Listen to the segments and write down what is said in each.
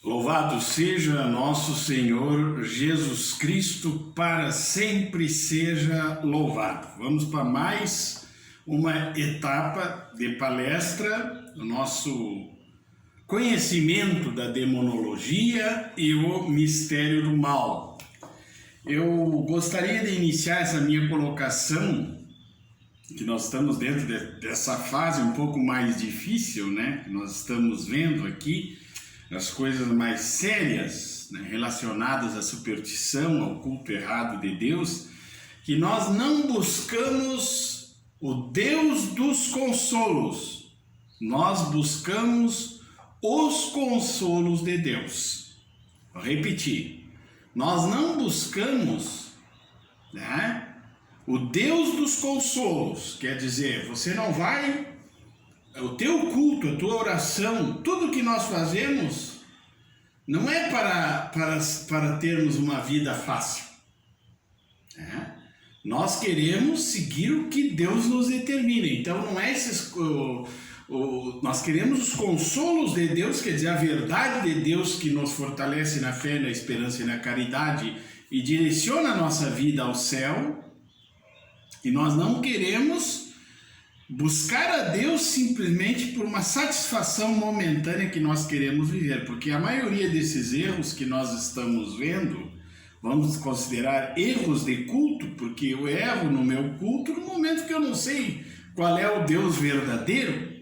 Louvado seja nosso Senhor Jesus Cristo, para sempre seja louvado. Vamos para mais uma etapa de palestra, o nosso conhecimento da demonologia e o mistério do mal. Eu gostaria de iniciar essa minha colocação, que nós estamos dentro dessa fase um pouco mais difícil, né? Nós estamos vendo aqui as coisas mais sérias, né, relacionadas à superstição, ao culto errado de Deus, que nós não buscamos o Deus dos consolos, nós buscamos os consolos de Deus. Vou repetir, nós não buscamos, né, o Deus dos consolos, quer dizer, você não vai... O teu culto, a tua oração, tudo que nós fazemos não é para termos uma vida fácil. Nós queremos seguir o que Deus nos determina. Então não é nós queremos os consolos de Deus, quer dizer, a verdade de Deus que nos fortalece na fé, na esperança e na caridade e direciona a nossa vida ao céu. E nós não queremos buscar a Deus simplesmente por uma satisfação momentânea que nós queremos viver, porque a maioria desses erros que nós estamos vendo, vamos considerar erros de culto, porque eu erro no meu culto no momento que eu não sei qual é o Deus verdadeiro.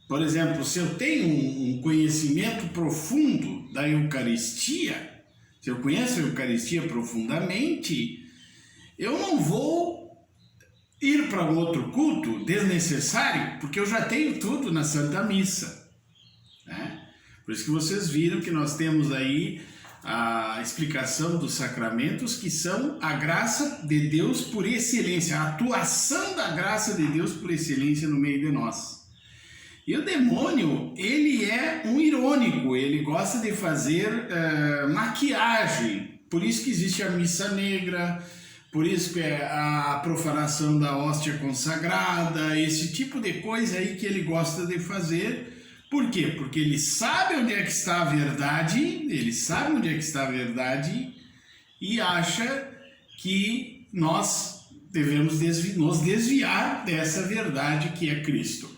Por exemplo, se eu tenho um conhecimento profundo da Eucaristia, se eu conheço a Eucaristia profundamente, eu não vou ir para um outro culto desnecessário, porque eu já tenho tudo na Santa Missa, né? Por isso que vocês viram que nós temos aí a explicação dos sacramentos, que são a graça de Deus por excelência, a atuação da graça de Deus por excelência no meio de nós. E o demônio, ele é um irônico, ele gosta de fazer maquiagem, por isso que existe a missa negra, por isso que é a profanação da hóstia consagrada, esse tipo de coisa aí que ele gosta de fazer. Por quê? Porque ele sabe onde é que está a verdade, e acha que nós devemos nos desviar dessa verdade que é Cristo.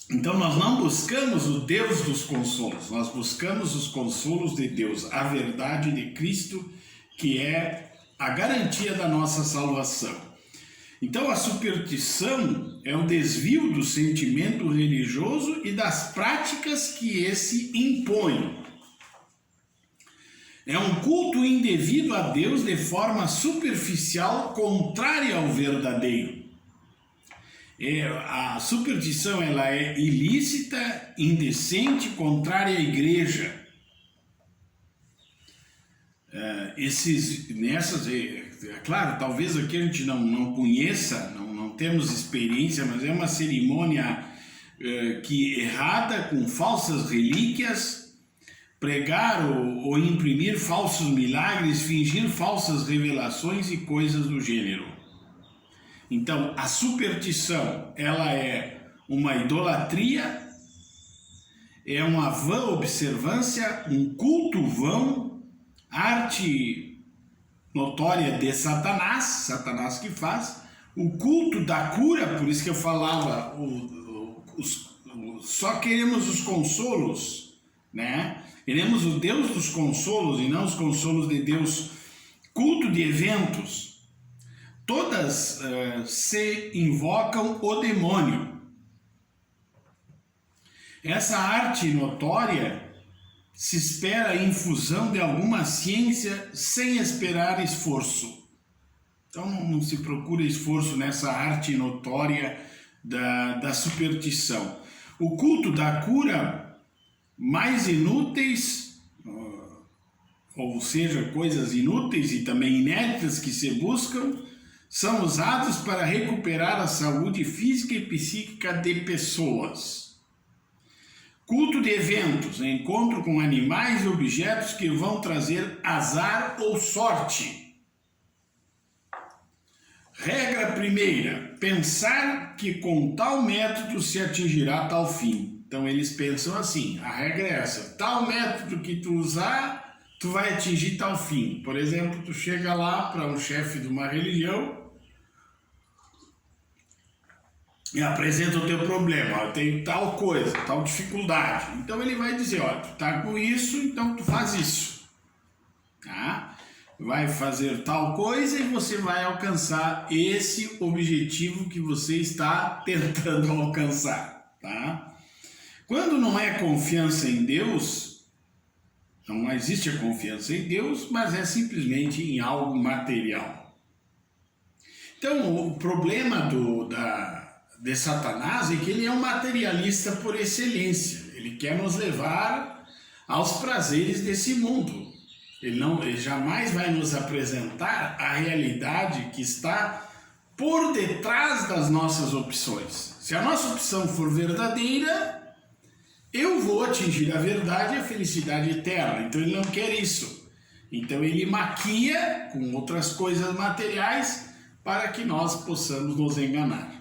Então nós não buscamos o Deus dos consolos, nós buscamos os consolos de Deus, a verdade de Cristo, que é a garantia da nossa salvação. Então a superstição é o desvio do sentimento religioso e das práticas que esse impõe. É um culto indevido a Deus de forma superficial, contrária ao verdadeiro. A superstição ela é ilícita, indecente, contrária à igreja. Claro, talvez aqui a gente não conheça, não temos experiência, mas é uma cerimônia errada, com falsas relíquias, pregar ou imprimir falsos milagres, fingir falsas revelações e coisas do gênero. Então, a superstição, ela é uma idolatria, é uma vã observância, um culto vão, arte notória de Satanás que faz, o culto da cura, por isso que eu falava, só queremos os consolos, né? Queremos o Deus dos consolos e não os consolos de Deus. Culto de eventos, todas se invocam o demônio. Essa arte notória se espera a infusão de alguma ciência sem esperar esforço. Então não se procura esforço nessa arte notória da superstição. O culto da cura, mais inúteis, ou seja, coisas inúteis e também inéditas que se buscam, são usados para recuperar a saúde física e psíquica de pessoas. Culto de eventos, encontro com animais e objetos que vão trazer azar ou sorte. Regra primeira, pensar que com tal método se atingirá tal fim. Então eles pensam assim, a regra é essa, tal método que tu usar, tu vai atingir tal fim. Por exemplo, tu chega lá para um chefe de uma religião e apresenta o teu problema, eu tenho tal coisa, tal dificuldade. Então ele vai dizer, ó, tu tá com isso, então tu faz isso. Tá? Vai fazer tal coisa e você vai alcançar esse objetivo que você está tentando alcançar, tá? Quando não é confiança em Deus, não existe a confiança em Deus, mas é simplesmente em algo material. Então, o problema de Satanás é que ele é um materialista por excelência. Ele quer nos levar aos prazeres desse mundo. Ele jamais vai nos apresentar a realidade que está por detrás das nossas opções. Se a nossa opção for verdadeira, eu vou atingir a verdade e a felicidade eterna. Então ele não quer isso. Então ele maquia com outras coisas materiais para que nós possamos nos enganar.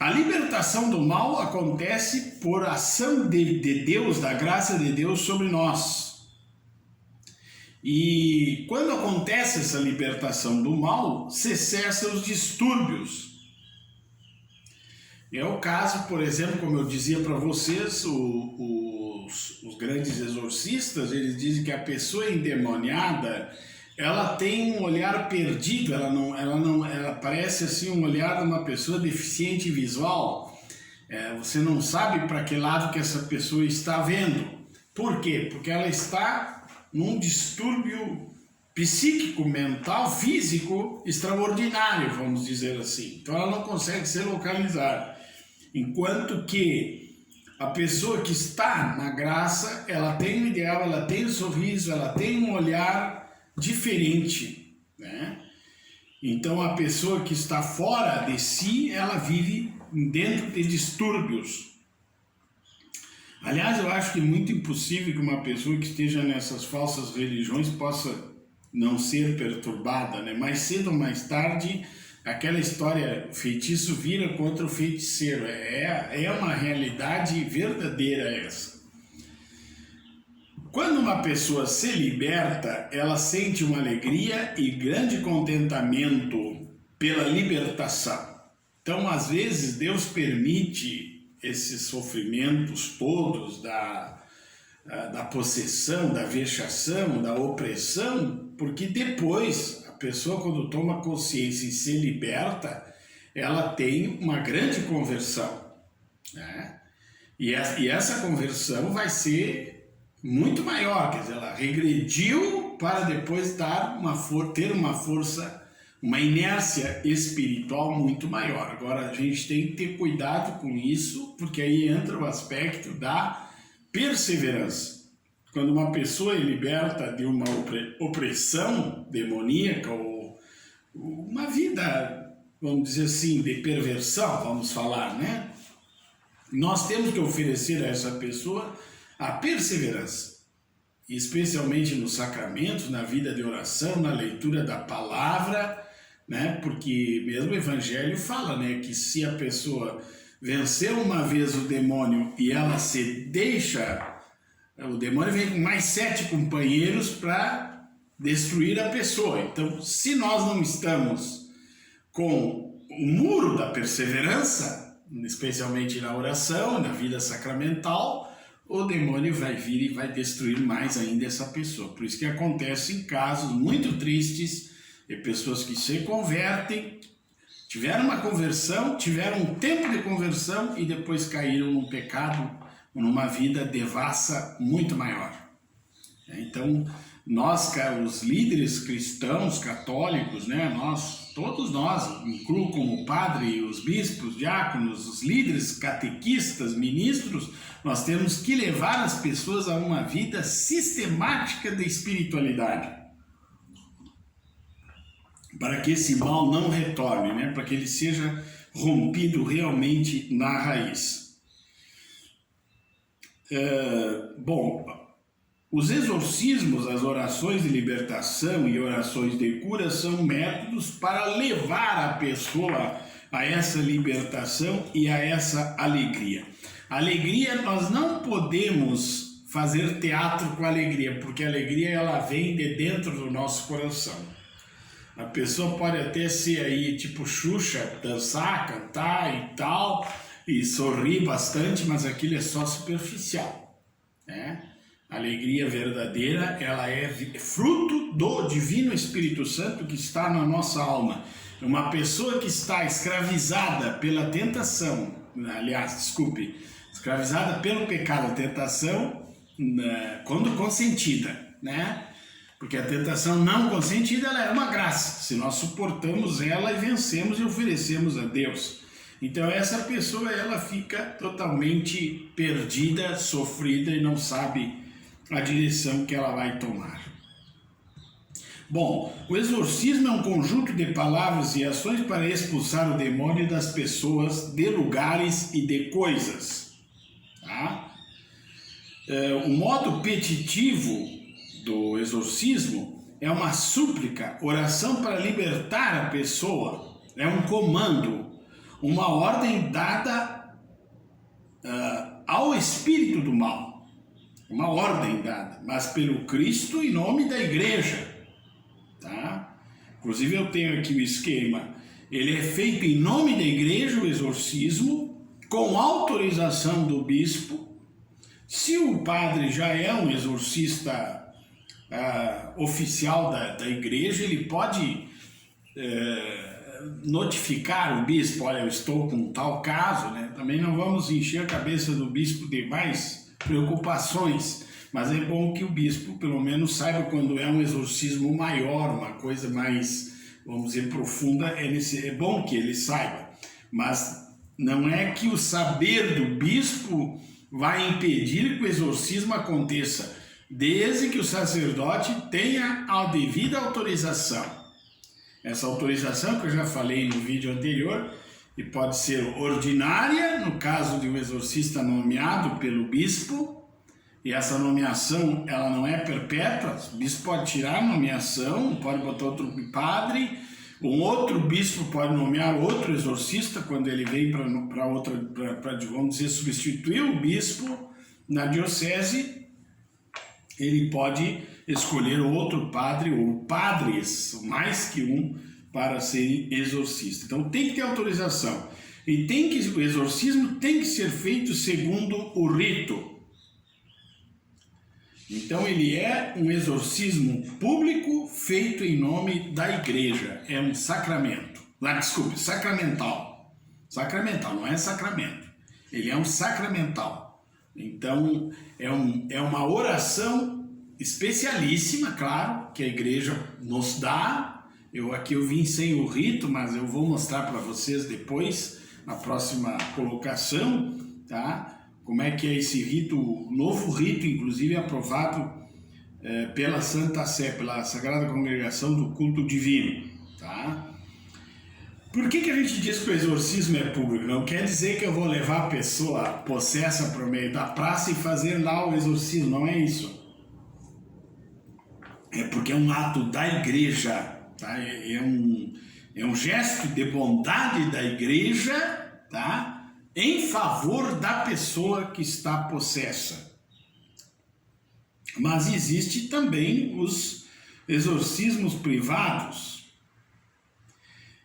A libertação do mal acontece por ação de Deus, da graça de Deus sobre nós. E quando acontece essa libertação do mal, se cessam os distúrbios. É o caso, por exemplo, como eu dizia para vocês, os grandes exorcistas, eles dizem que a pessoa endemoniada, ela tem um olhar perdido, ela parece assim um olhar de uma pessoa deficiente visual. Você não sabe para que lado que essa pessoa está vendo. Por quê? Porque ela está num distúrbio psíquico, mental, físico extraordinário, vamos dizer assim. Então ela não consegue ser localizada. Enquanto que a pessoa que está na graça, ela tem um ideal, ela tem um sorriso, ela tem um olhar diferente, né? Então a pessoa que está fora de si, ela vive dentro de distúrbios. Aliás, eu acho que é muito impossível que uma pessoa que esteja nessas falsas religiões possa não ser perturbada, né? Mais cedo ou mais tarde, aquela história, o feitiço vira contra o feiticeiro. É uma realidade verdadeira essa. Quando uma pessoa se liberta, ela sente uma alegria e grande contentamento pela libertação. Então, às vezes, Deus permite esses sofrimentos todos da possessão, da vexação, da opressão, porque depois, a pessoa quando toma consciência e se liberta, ela tem uma grande conversão, né? E essa conversão vai ser muito maior, quer dizer, ela regrediu para depois ter uma força, uma inércia espiritual muito maior. Agora a gente tem que ter cuidado com isso, porque aí entra o aspecto da perseverança. Quando uma pessoa é liberta de uma opressão demoníaca ou uma vida, vamos dizer assim, de perversão, vamos falar, né? Nós temos que oferecer a essa pessoa a perseverança, especialmente nos sacramentos, na vida de oração, na leitura da palavra, né? Porque mesmo o Evangelho fala, né, que se a pessoa venceu uma vez o demônio e ela se deixa, o demônio vem com mais 7 companheiros para destruir a pessoa. Então, se nós não estamos com o muro da perseverança, especialmente na oração, na vida sacramental, o demônio vai vir e vai destruir mais ainda essa pessoa. Por isso que acontecem casos muito tristes de pessoas que se convertem, tiveram uma conversão, tiveram um tempo de conversão e depois caíram num pecado, numa vida devassa muito maior. Então, nós, os líderes cristãos, católicos, né, todos nós, incluo como padre, os bispos, diáconos, os líderes, catequistas, ministros, nós temos que levar as pessoas a uma vida sistemática de espiritualidade, para que esse mal não retorne, né, para que ele seja rompido realmente na raiz. Os exorcismos, as orações de libertação e orações de cura são métodos para levar a pessoa a essa libertação e a essa alegria. Alegria, nós não podemos fazer teatro com alegria, porque a alegria ela vem de dentro do nosso coração. A pessoa pode até ser aí tipo Xuxa, dançar, cantar e tal, e sorrir bastante, mas aquilo é só superficial, né? A alegria verdadeira, ela é fruto do Divino Espírito Santo que está na nossa alma. Uma pessoa que está escravizada pela tentação, escravizada pelo pecado, a tentação, quando consentida, né? Porque a tentação não consentida, ela é uma graça, se nós suportamos ela e vencemos e oferecemos a Deus. Então essa pessoa, ela fica totalmente perdida, sofrida e não sabe a direção que ela vai tomar. Bom, o exorcismo é um conjunto de palavras e ações para expulsar o demônio das pessoas, de lugares e de coisas. Tá? O modo petitivo do exorcismo é uma súplica, oração para libertar a pessoa, é um comando, uma ordem dada ao espírito do mal, uma ordem dada, mas pelo Cristo em nome da igreja, tá? Inclusive eu tenho aqui o esquema, ele é feito em nome da igreja, o exorcismo, com autorização do bispo. Se o padre já é um exorcista oficial da igreja, ele pode notificar o bispo, olha, eu estou com tal caso, né? Também não vamos encher a cabeça do bispo de mais preocupações, mas é bom que o bispo pelo menos saiba quando é um exorcismo maior, uma coisa mais, vamos dizer, profunda, é bom que ele saiba, mas não é que o saber do bispo vai impedir que o exorcismo aconteça, desde que o sacerdote tenha a devida autorização. Essa autorização que eu já falei no vídeo anterior, e pode ser ordinária, no caso de um exorcista nomeado pelo bispo, e essa nomeação ela não é perpétua, o bispo pode tirar a nomeação, pode botar outro padre, um outro bispo pode nomear outro exorcista quando ele vem para outra, vamos dizer, substituir o bispo na diocese. Ele pode escolher outro padre ou padres, mais que um, para serem exorcistas. Então tem que ter autorização. E o exorcismo tem que ser feito segundo o rito. Então ele é um exorcismo público feito em nome da igreja. É um sacramento. Sacramental. Sacramental, não é sacramento. Ele é um sacramental. Então, é uma oração especialíssima, claro, que a igreja nos dá. Aqui eu vim sem o rito, mas eu vou mostrar para vocês depois, na próxima colocação, tá? Como é que é esse rito, o novo rito, inclusive aprovado pela Santa Sé, pela Sagrada Congregação do Culto Divino, tá? Por que a gente diz que o exorcismo é público? Não quer dizer que eu vou levar a pessoa possessa para o meio da praça e fazer lá o exorcismo, não é isso. É porque é um ato da igreja, tá? É um gesto de bondade da igreja, tá? Em favor da pessoa que está possessa. Mas existe também os exorcismos privados,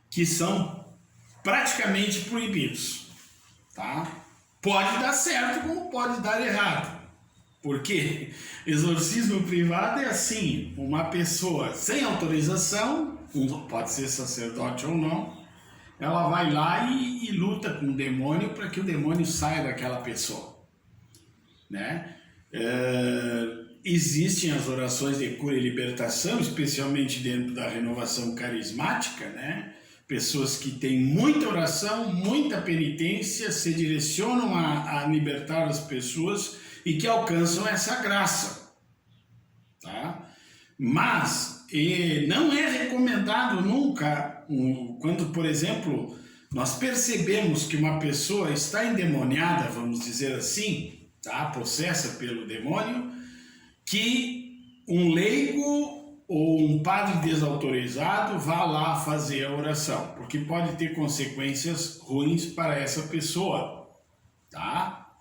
que são praticamente proibidos, tá? Pode dar certo como pode dar errado. Porque exorcismo privado é assim, uma pessoa sem autorização, pode ser sacerdote ou não, ela vai lá e luta com o demônio para que o demônio saia daquela pessoa, né? Existem as orações de cura e libertação, especialmente dentro da renovação carismática, né? Pessoas que têm muita oração, muita penitência, se direcionam a libertar as pessoas e que alcançam essa graça, tá? Mas não é recomendado nunca, quando, por exemplo, nós percebemos que uma pessoa está endemoniada, vamos dizer assim, tá? Possessa pelo demônio, que um leigo ou um padre desautorizado vá lá fazer a oração, porque pode ter consequências ruins para essa pessoa, tá?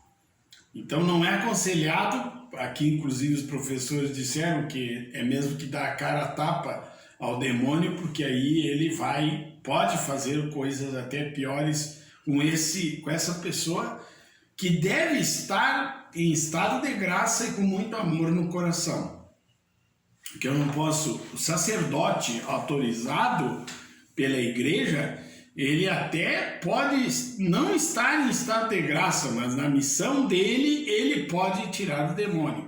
Então não é aconselhado, aqui inclusive os professores disseram que é mesmo que dar a cara a tapa ao demônio, porque aí ele pode fazer coisas até piores com essa pessoa que deve estar em estado de graça e com muito amor no coração. Que eu não posso, o sacerdote autorizado pela igreja, ele até pode não estar em estado de graça, mas na missão dele, ele pode tirar o demônio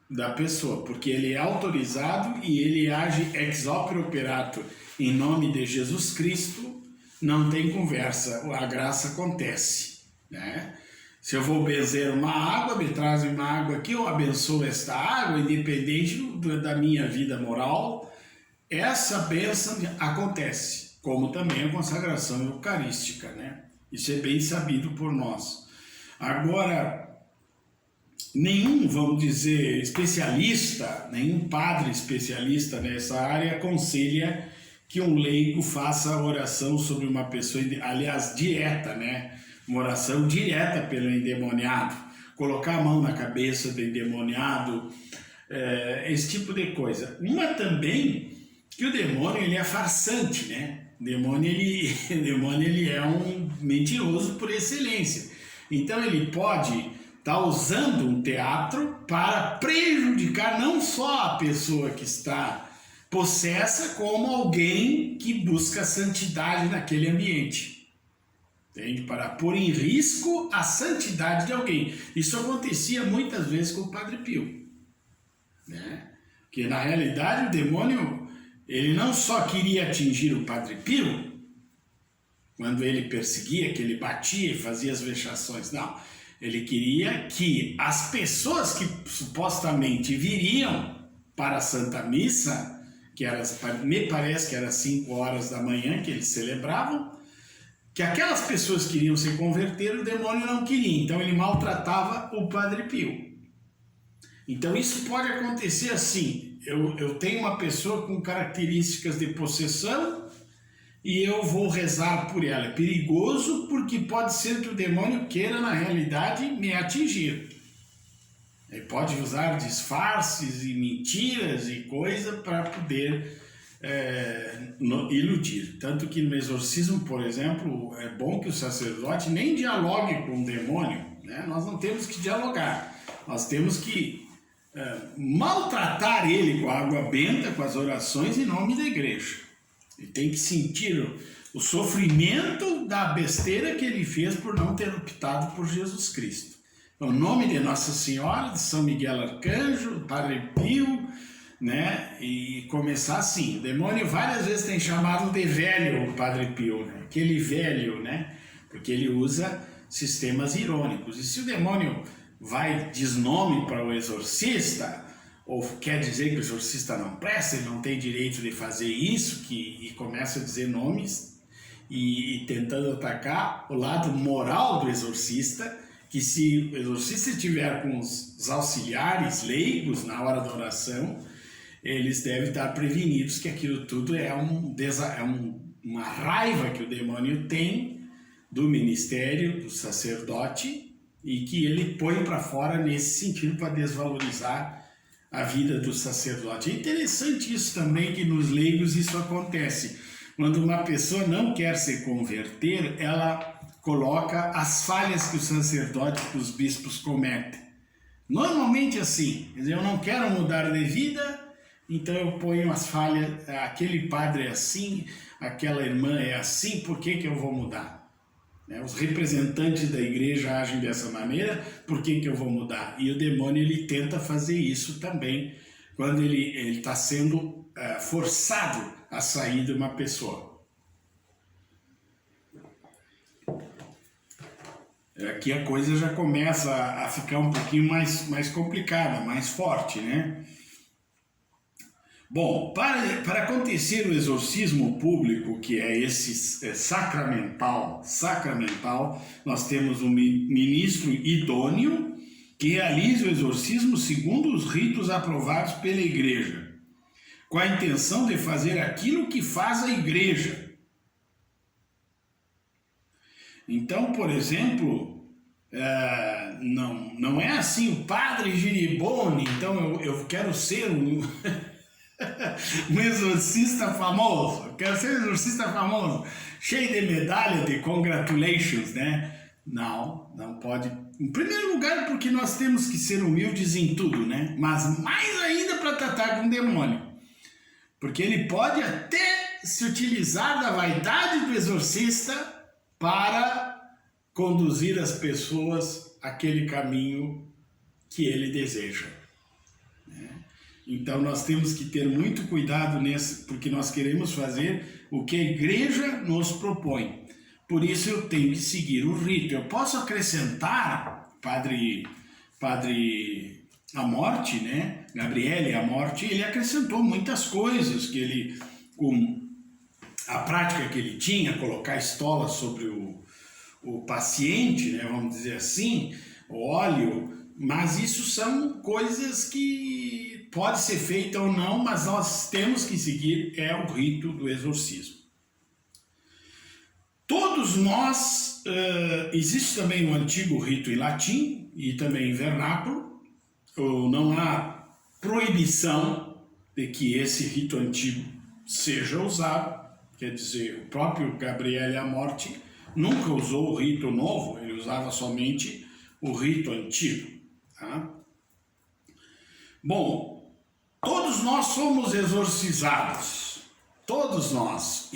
da pessoa, porque ele é autorizado e ele age ex opere operato em nome de Jesus Cristo, não tem conversa, a graça acontece, né? Se eu vou benzer uma água, me traz uma água aqui, eu abençoo esta água, independente da minha vida moral, essa bênção acontece, como também a consagração eucarística, né? Isso é bem sabido por nós. Agora, nenhum, vamos dizer, especialista, nenhum padre especialista nessa área aconselha que um leigo faça a oração sobre uma pessoa, aliás, direta, né? Uma oração direta pelo endemoniado, colocar a mão na cabeça do endemoniado, esse tipo de coisa. Uma também, que o demônio ele é farsante, né? O demônio ele é um mentiroso por excelência. Então ele pode estar usando um teatro para prejudicar não só a pessoa que está possessa, como alguém que busca santidade naquele ambiente. Entende? Para pôr em risco a santidade de alguém. Isso acontecia muitas vezes com o Padre Pio, né? Que na realidade o demônio, ele não só queria atingir o Padre Pio, quando ele perseguia, que ele batia e fazia as vexações, não. Ele queria que as pessoas que supostamente viriam para a Santa Missa, que era, me parece que era 5 horas da manhã que eles celebravam, que aquelas pessoas queriam se converter, o demônio não queria, então ele maltratava o Padre Pio. Então isso pode acontecer assim, eu tenho uma pessoa com características de possessão e eu vou rezar por ela. É perigoso porque pode ser que o demônio queira na realidade me atingir. Ele pode usar disfarces e mentiras e coisa para poder iludir. Tanto que no exorcismo, por exemplo, é bom que o sacerdote nem dialogue com o demônio, né? Nós não temos que dialogar, nós temos que maltratar ele com a água benta, com as orações em nome da igreja. Ele tem que sentir o sofrimento da besteira que ele fez por não ter optado por Jesus Cristo. O nome de Nossa Senhora, de São Miguel Arcanjo, Padre Pio, né? E começar assim. O demônio várias vezes tem chamado de velho o Padre Pio, né? Aquele velho, né? Porque ele usa sistemas irônicos. E se o demônio diz nome para o exorcista, ou quer dizer que o exorcista não presta, ele não tem direito de fazer isso, e começa a dizer nomes e tentando atacar o lado moral do exorcista, que se o exorcista estiver com os auxiliares leigos na hora da oração, eles devem estar prevenidos que aquilo tudo é uma raiva que o demônio tem do ministério, do sacerdote, e que ele põe para fora nesse sentido para desvalorizar a vida do sacerdote. É interessante isso também, que nos leigos isso acontece. Quando uma pessoa não quer se converter, ela coloca as falhas que o sacerdote, que os bispos cometem. Normalmente assim, quer dizer, eu não quero mudar de vida, então eu ponho as falhas, aquele padre é assim, aquela irmã é assim, por que eu vou mudar? Os representantes da igreja agem dessa maneira, por que eu vou mudar? E o demônio ele tenta fazer isso também, quando ele está sendo forçado a sair de uma pessoa. Aqui a coisa já começa a ficar um pouquinho mais complicada, mais forte, né? Bom, para acontecer o exorcismo público, que é esse sacramental, nós temos um ministro idôneo que realiza o exorcismo segundo os ritos aprovados pela igreja. com a intenção de fazer aquilo que faz a igreja. Então, por exemplo, não é assim o padre Giribone, então eu quero ser um exorcista famoso, eu quero ser um exorcista famoso, cheio de medalha de congratulations, né? Não pode. Em primeiro lugar, porque nós temos que ser humildes em tudo, né? Mas mais ainda para tratar com o demônio. Porque ele pode até se utilizar da vaidade do exorcista para conduzir as pessoas àquele caminho que ele deseja. Então nós temos que ter muito cuidado nisso, porque nós queremos fazer o que a igreja nos propõe. Por isso eu tenho que seguir o rito. Eu posso acrescentar, Padre Amorte, né? Gabriele Amorte, ele acrescentou muitas coisas que ele, com a prática que ele tinha, colocar estola sobre o paciente, né? Vamos dizer assim, o óleo, mas isso são coisas que pode ser feita ou não, mas nós temos que seguir o rito do exorcismo. Todos nós, existe também um antigo rito em latim e também em vernáculo, não há proibição de que esse rito antigo seja usado, quer dizer, o próprio Gabriele Amorte nunca usou o rito novo, ele usava somente o rito antigo. Tá? Bom, todos nós somos exorcizados. Todos nós.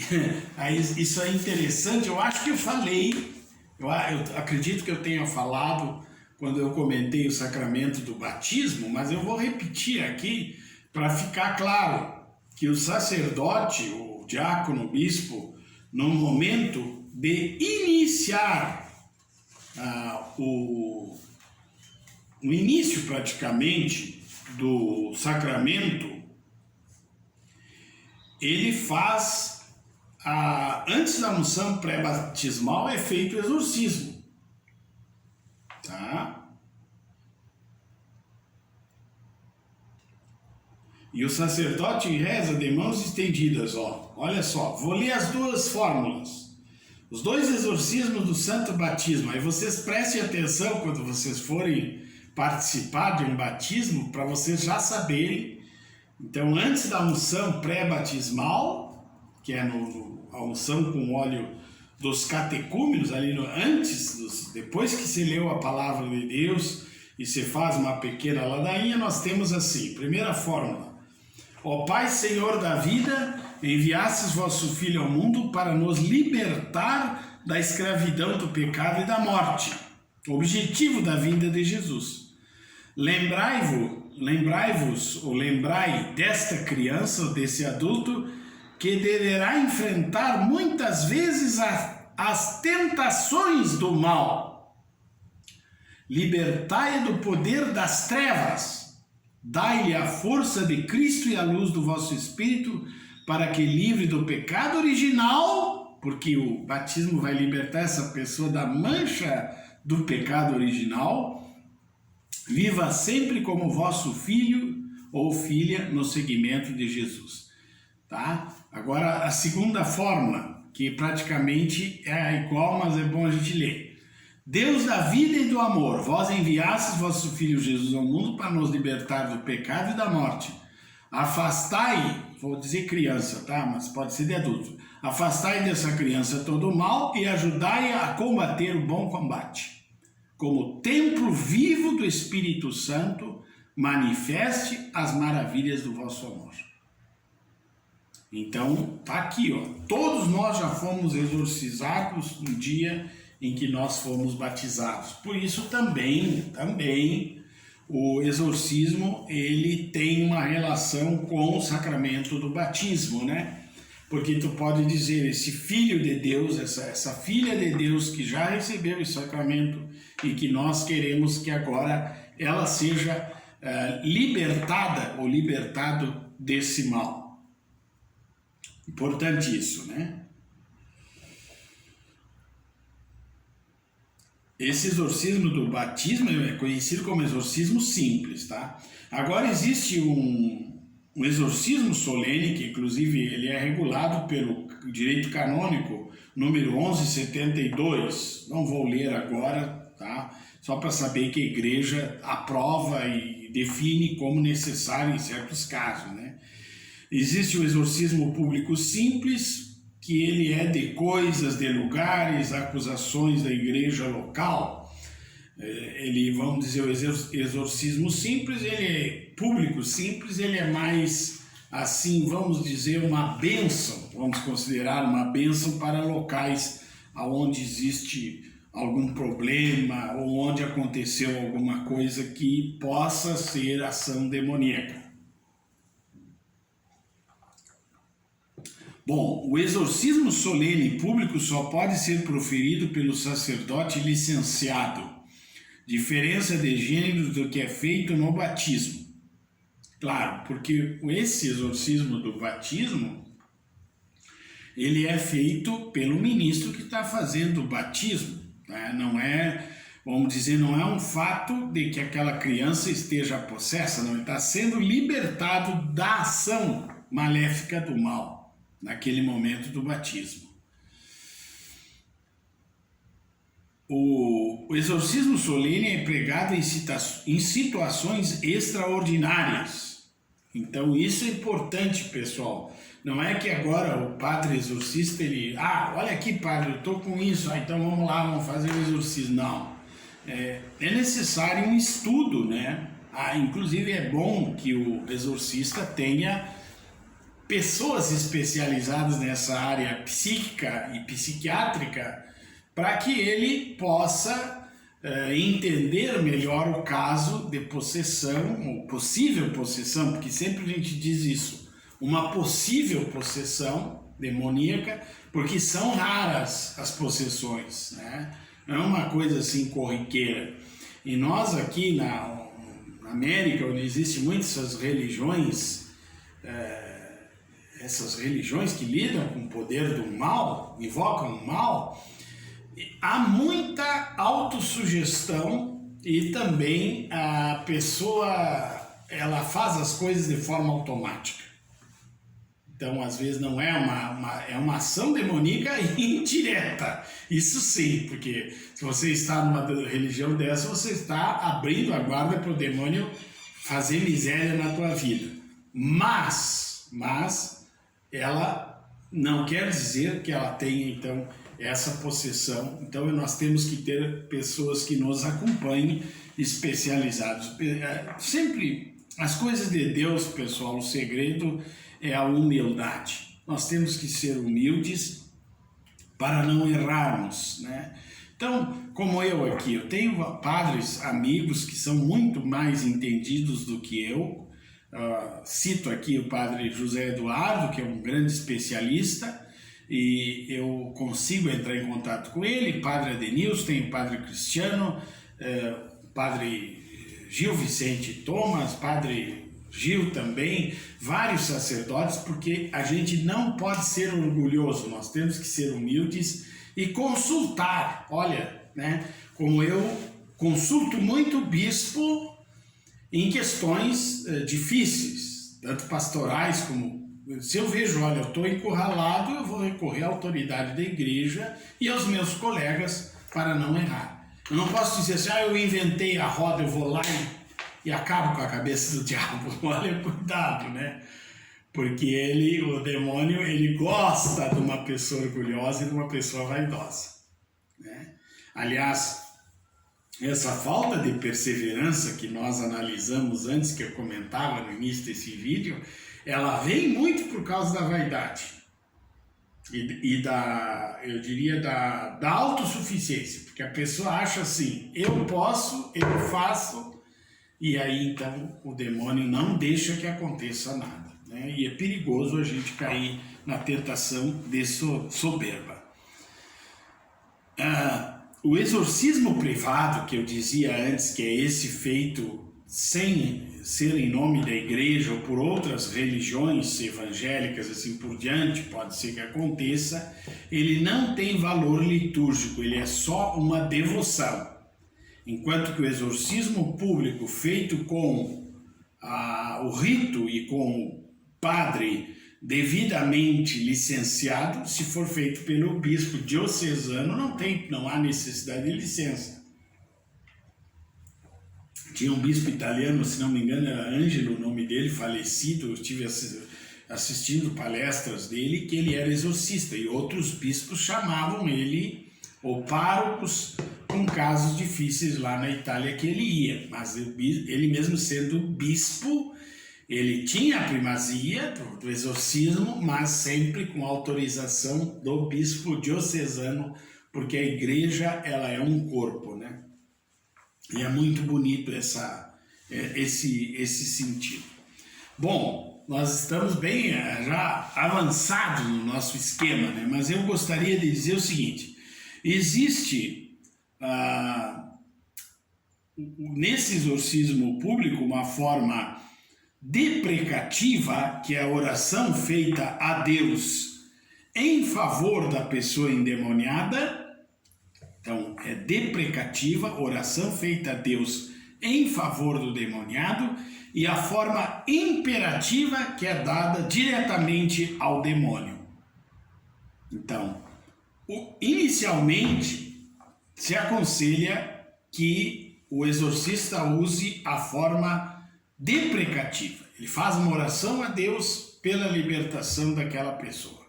Isso é interessante, eu acho que eu falei, eu acredito que eu tenha falado quando eu comentei o sacramento do batismo, mas eu vou repetir aqui para ficar claro que o sacerdote, o diácono, o bispo, no momento de iniciar o início praticamente do sacramento, ele faz, antes da unção pré-batismal é feito o exorcismo, tá? E o sacerdote reza de mãos estendidas, olha só, vou ler as duas fórmulas, os dois exorcismos do santo batismo, aí vocês prestem atenção quando vocês forem participar de um batismo, para vocês já saberem. Então, antes da unção pré-batismal, que é a unção com óleo dos catecúmenos, depois que se leu a palavra de Deus e se faz uma pequena ladainha, nós temos assim, primeira fórmula: ó Pai, Senhor da vida, enviastes vosso Filho ao mundo para nos libertar da escravidão do pecado e da morte. Objetivo da vinda de Jesus. Lembrai desta criança, desse adulto, que deverá enfrentar muitas vezes as tentações do mal. Libertai-a do poder das trevas. Dai-lhe a força de Cristo e a luz do vosso Espírito, para que, livre do pecado original, porque o batismo vai libertar essa pessoa da mancha do pecado original, viva sempre como vosso filho ou filha no seguimento de Jesus. Tá? Agora, a segunda fórmula, que praticamente é igual, mas é bom a gente ler. Deus da vida e do amor, vós enviastes vosso Filho Jesus ao mundo para nos libertar do pecado e da morte. Afastai, vou dizer criança, tá? Mas pode ser de adulto. Afastai dessa criança todo o mal e ajudai-a a combater o bom combate. Como templo vivo do Espírito Santo, manifeste as maravilhas do vosso amor. Então, tá aqui, todos nós já fomos exorcizados no dia em que nós fomos batizados. Por isso também o exorcismo, ele tem uma relação com o sacramento do batismo, né? Porque tu pode dizer, esse filho de Deus, essa filha de Deus que já recebeu esse sacramento e que nós queremos que agora ela seja libertada ou libertado desse mal. Importante isso, né? Esse exorcismo do batismo é conhecido como exorcismo simples, tá? Agora existe o exorcismo solene, que inclusive ele é regulado pelo direito canônico, número 1172, não vou ler agora, tá? Só para saber que a igreja aprova e define como necessário em certos casos, né? Existe o exorcismo público simples, que ele é de coisas, de lugares, acusações da igreja local. Ele, vamos dizer, o exorcismo simples, ele é público simples, ele é mais, assim, vamos dizer, uma bênção, vamos considerar uma bênção para locais onde existe algum problema ou onde aconteceu alguma coisa que possa ser ação demoníaca. Bom, o exorcismo solene público só pode ser proferido pelo sacerdote licenciado. Diferença de gênero do que é feito no batismo. Claro, porque esse exorcismo do batismo, ele é feito pelo ministro que está fazendo o batismo, né? Não é, vamos dizer, não é um fato de que aquela criança esteja possessa, não, ele está sendo libertado da ação maléfica do mal, naquele momento do batismo. O exorcismo solene é pregado em situações extraordinárias. Então isso é importante, pessoal. Não é que agora o padre exorcista, ele... olha aqui, padre, eu estou com isso, então vamos lá, vamos fazer o exorcismo. Não. É necessário um estudo, né? Inclusive é bom que o exorcista tenha pessoas especializadas nessa área psíquica e psiquiátrica, para que ele possa entender melhor o caso de possessão, ou possível possessão, porque sempre a gente diz isso, uma possível possessão demoníaca, porque são raras as possessões, né? Não é uma coisa assim corriqueira. E nós aqui na América, onde existem muitas essas religiões que lidam com o poder do mal, invocam o mal, há muita autossugestão e também a pessoa ela faz as coisas de forma automática. Então, às vezes, não é uma ação demoníaca indireta. Isso sim, porque se você está numa religião dessa, você está abrindo a guarda para o demônio fazer miséria na tua vida. Mas ela não quer dizer que ela tenha, então, essa possessão. Então nós temos que ter pessoas que nos acompanhem, especializados. Sempre as coisas de Deus, pessoal, o segredo é a humildade. Nós temos que ser humildes para não errarmos, né? Então, como eu aqui, eu tenho padres, amigos que são muito mais entendidos do que eu. Cito aqui o padre José Eduardo, que é um grande especialista, e eu consigo entrar em contato com ele, padre Adenilson, tem o padre Cristiano, padre Gil Vicente Thomas, padre Gil também, vários sacerdotes, porque a gente não pode ser orgulhoso, nós temos que ser humildes e consultar. Olha, né, como eu consulto muito o bispo em questões difíceis, tanto pastorais como... Se eu vejo, olha, eu estou encurralado, eu vou recorrer à autoridade da igreja e aos meus colegas para não errar. Eu não posso dizer assim, eu inventei a roda, eu vou lá e acabo com a cabeça do diabo. Olha, cuidado, né? Porque o demônio, ele gosta de uma pessoa orgulhosa e de uma pessoa vaidosa, né? Aliás, essa falta de perseverança que nós analisamos antes, que eu comentava no início desse vídeo, ela vem muito por causa da vaidade e eu diria, da autossuficiência, porque a pessoa acha assim, eu posso, eu faço, e aí então o demônio não deixa que aconteça nada, né? E é perigoso a gente cair na tentação de soberba. O exorcismo privado, que eu dizia antes, que é esse feito sem ser em nome da igreja ou por outras religiões evangélicas, assim por diante, pode ser que aconteça, ele não tem valor litúrgico, ele é só uma devoção. Enquanto que o exorcismo público feito com o rito e com padre devidamente licenciado, se for feito pelo bispo diocesano, não há necessidade de licença. Tinha um bispo italiano, se não me engano, era Ângelo, o nome dele, falecido, eu estive assistindo palestras dele, que ele era exorcista, e outros bispos chamavam ele, ou párocos, com casos difíceis lá na Itália que ele ia, mas ele mesmo sendo bispo, ele tinha a primazia do exorcismo, mas sempre com autorização do bispo diocesano, porque a igreja ela é um corpo, né? E é muito bonito esse sentido. Bom, nós estamos bem já avançados no nosso esquema, né? Mas eu gostaria de dizer o seguinte: existe nesse exorcismo público uma forma deprecativa, que é a oração feita a Deus em favor da pessoa endemoniada. Então, é deprecativa, oração feita a Deus em favor do demoniado, e a forma imperativa, que é dada diretamente ao demônio. Então, inicialmente, se aconselha que o exorcista use a forma deprecativa. Ele faz uma oração a Deus pela libertação daquela pessoa.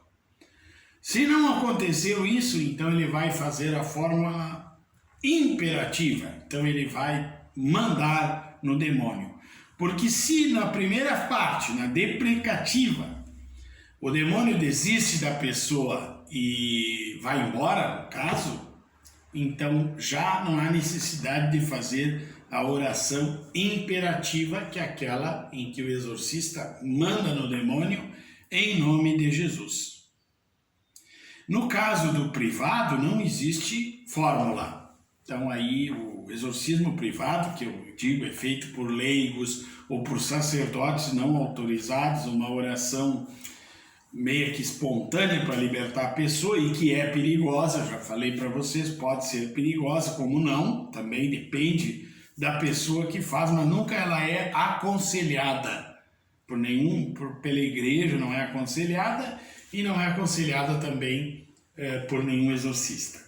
Se não aconteceu isso, então ele vai fazer a forma imperativa. Então ele vai mandar no demônio. Porque se na primeira parte, na deprecativa, o demônio desiste da pessoa e vai embora, no caso, então já não há necessidade de fazer a oração imperativa, que é aquela em que o exorcista manda no demônio em nome de Jesus. No caso do privado, não existe fórmula. Então aí o exorcismo privado, que eu digo é feito por leigos ou por sacerdotes não autorizados, uma oração meio que espontânea para libertar a pessoa e que é perigosa, já falei para vocês, pode ser perigosa, como não, também depende da pessoa que faz, mas nunca ela é aconselhada pela igreja, não é aconselhada, e não é aconselhada também por nenhum exorcista.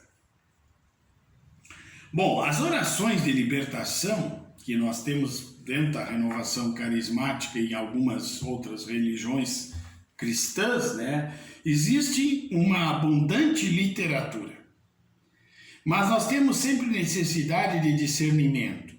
Bom, as orações de libertação que nós temos dentro da renovação carismática e em algumas outras religiões cristãs, né, existe uma abundante literatura. Mas nós temos sempre necessidade de discernimento.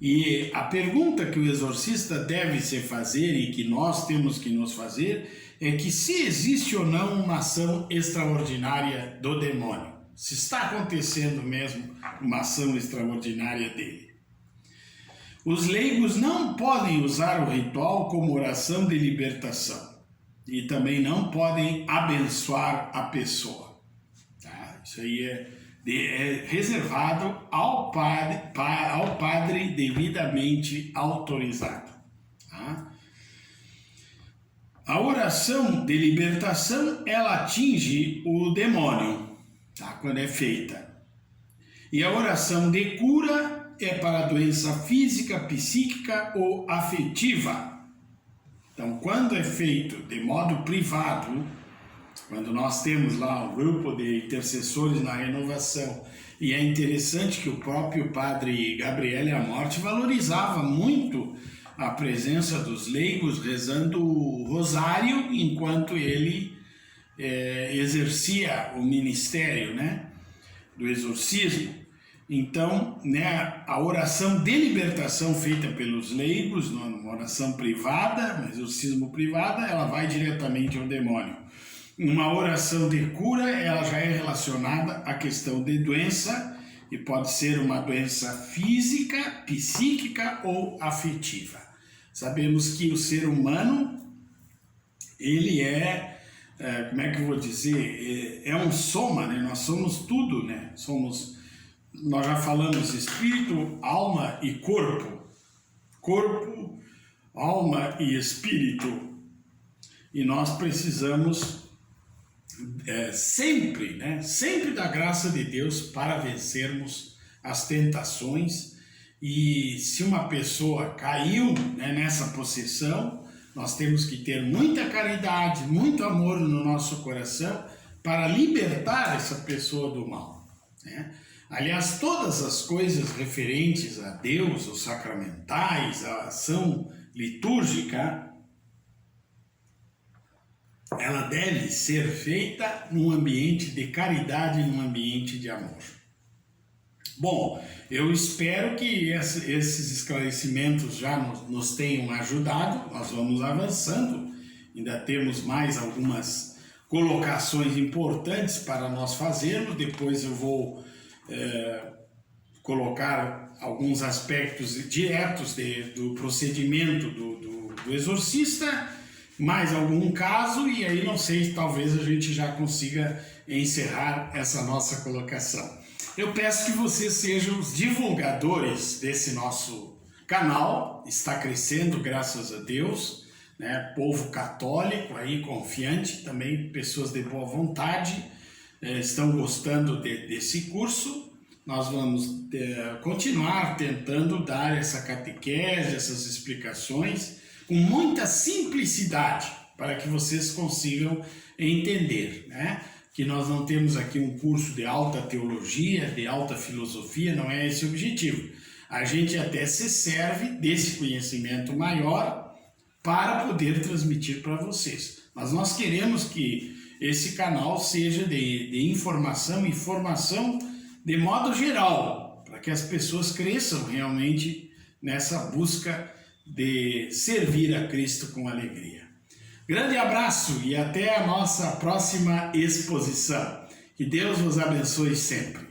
E a pergunta que o exorcista deve se fazer e que nós temos que nos fazer é que se existe ou não uma ação extraordinária do demônio. Se está acontecendo mesmo uma ação extraordinária dele. Os leigos não podem usar o ritual como oração de libertação. E também não podem abençoar a pessoa. Tá? Isso aí é reservado ao padre devidamente autorizado. Tá? A oração de libertação, ela atinge o demônio, tá? Quando é feita. E a oração de cura é para doença física, psíquica ou afetiva. Então, quando é feito de modo privado, quando nós temos lá um grupo de intercessores na renovação, e é interessante que o próprio padre Gabriele Amorte valorizava muito a presença dos leigos rezando o rosário enquanto ele exercia o ministério, né, do exorcismo. Então, né, a oração de libertação feita pelos leigos, uma oração privada, um exorcismo privada, ela vai diretamente ao demônio. Uma oração de cura, ela já é relacionada à questão de doença, e pode ser uma doença física, psíquica ou afetiva. Sabemos que o ser humano, ele como é que eu vou dizer, é um soma, né? Nós somos tudo, né? Nós já falamos espírito, alma e corpo. Corpo, alma e espírito. E nós precisamos sempre, né? Sempre da graça de Deus para vencermos as tentações. E se uma pessoa caiu, né, nessa possessão, nós temos que ter muita caridade, muito amor no nosso coração para libertar essa pessoa do mal, né? Aliás, todas as coisas referentes a Deus, os sacramentais, a ação litúrgica, ela deve ser feita num ambiente de caridade, num ambiente de amor. Bom, eu espero que esses esclarecimentos já nos tenham ajudado. Nós vamos avançando, ainda temos mais algumas colocações importantes para nós fazermos. Depois eu vou colocar alguns aspectos diretos do procedimento do exorcista, mais algum caso, e aí não sei, talvez a gente já consiga encerrar essa nossa colocação. Eu peço que vocês sejam os divulgadores desse nosso canal, está crescendo, graças a Deus, né? Povo católico aí, confiante, também pessoas de boa vontade, estão gostando desse curso. Nós vamos continuar tentando dar essa catequese, essas explicações, com muita simplicidade, para que vocês consigam entender, né? Que nós não temos aqui um curso de alta teologia, de alta filosofia, não é esse o objetivo. A gente até se serve desse conhecimento maior para poder transmitir para vocês. Mas nós queremos que esse canal seja de informação e formação de modo geral, para que as pessoas cresçam realmente nessa busca de servir a Cristo com alegria. Grande abraço e até a nossa próxima exposição. Que Deus vos abençoe sempre.